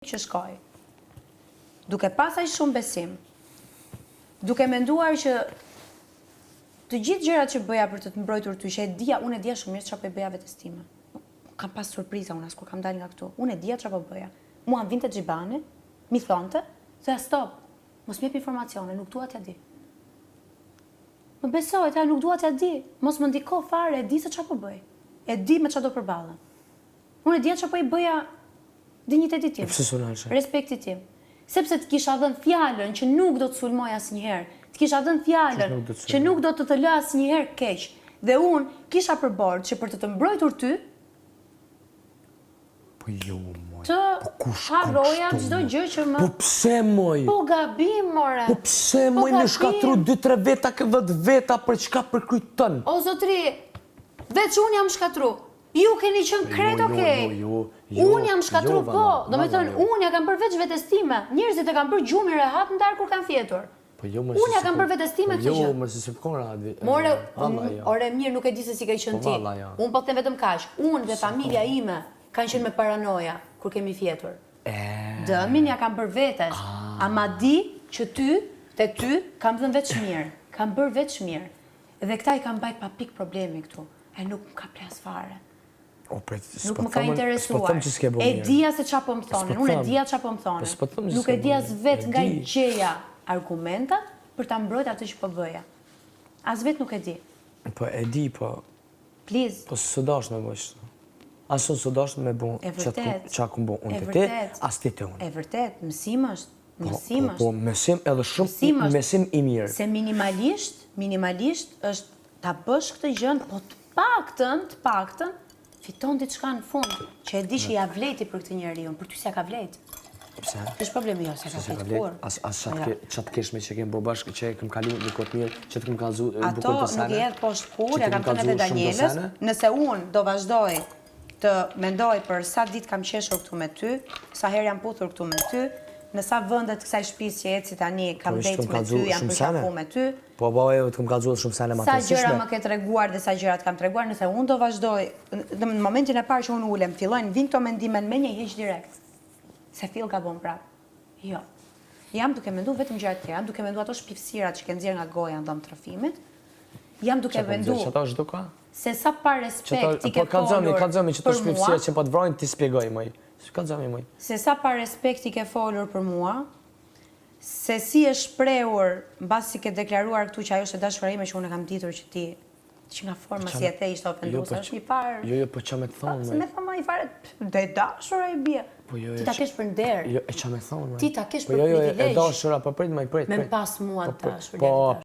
që shkoj, duke pasaj shumë besim, duke menduar që të gjithë gjërat që bëja për të të mbrojtur ty, që unë e dija shumë mirë çfarë po bëja vetes time. Kam pas surpriza unë as kur kam dalë nga këtu. Unë e dija çfarë po bëja. Mua vinte xhibani, mi thonte, thoya stop, mos më jep informacione, nuk dua t'ja di. Më besoj, ta nuk dua t'ja di, mos më ndiko fare, e di se çfarë po bëj. E di me çfarë do përballem. Unë e dija çfarë po i bëja dinjitetit tim, respektit tim. Sepse të kisha dhënë fjalën që nuk do të sulmoj asnjëherë, të kisha dhënë fjalën që nuk do të lë asnjëherë keq. Dhe unë kisha përbërë që për të të mbrojtur ty, të harroja çdo gjë që më... Po pse moj? Po gabim, more. Po pse moj me shkatru 2-3 veta, 10 veta për çka përkujton? O zotri, veç unë jam shkatru. Ju keni qenë kret, okej. Unë jam shkatru, po. Do me thënë, unë ja kam bërë veç vetes time. Njerëzit e kam bërë gjumë i rehat ndarë kur kanë fjetur. Unë ja kam bërë vetes time këtë gjë. Jo, më se s'pkon radhi. More, ore mirë, nuk e di se si ke qenë ti. Unë po them vetëm kaq. Unë dhe familja ime kanë qenë me paranoja kur kemi fjetur. Dëmin ja kam bërë vetes. Ama di që ty kam dhënë veç mirë. Kam bërë veç mirë. Dhe këta i kam bajt pa pik problemi këtu. E nuk më ka plas fare. Nuk më ka interesuar. E dija se qa po më thonin, unë e dija qa po më thonin. Nuk e dija as vet nga i gjeja argumentat për ta mbrojt atë që po bëja. As vet nuk e di. Po e di, po... Please. Po së dash me bëjsh. As unë së dash me bu qa ku më bu unë të ti, as ti të unë. E vërtet, mësim është. Mësim është. Po mësim edhe shumë mësim i mirë. Se minimalisht është ta bësh këtë gjën, po të paktën, fiton diçka në fund, që e di që ja vleti për këtë njeriu, për ty s'ja ka vlet. Pse? Është problemi jo, s'ja ka vlet kur. As çat kesh me që kem bo bashkë, që kem kalu në kotë mirë, që të kem kallzu bukur të sene. Ato nuk jetë poshtë kur, ja kam thënë edhe Danielës, nëse unë do vazhdoj të mendoj për sa ditë kam qeshur këtu me ty, sa herë jam puthur këtu me ty, në sa vëndet kësaj shtëpisë që eci tani kam dejtë me ty, jam përqafu me ty. Po, e të kam kallzuar shumë sene ma të nësishme. Sa gjëra më ke treguar dhe sa gjërat kam treguar, nëse unë do vazhdoj, në momentin e parë që unë ulem, fillojnë vinë këto mendimen me një heq direkt. Se fill ka bon prapë. Jo. Jam duke mendu vetëm gjërat tjera, jam duke mendu ato shpifsirat që ke nxjerr nga goja ndom trafimit. Jam duke mendu se sa pa respekt ti ke folur për mua. Që po të vrojnë ti spjegoj, moj. Se sa pa respekt ti ke folur për mua, se si e shprehur mbasi ke deklaruar këtu që ajo është e dashura ime, që unë kam ditur që ti që nga forma si e the ishte ofenduese, është një farë. Jo, po ç'a më thon. Se më thon më i fare, dhe dashura e bie. Ti ta kesh për nder. Jo, e ç'a më thon. Ti ta kesh për privilegj. Jo, e dashura, po prit. Me pas mua dashur. Po,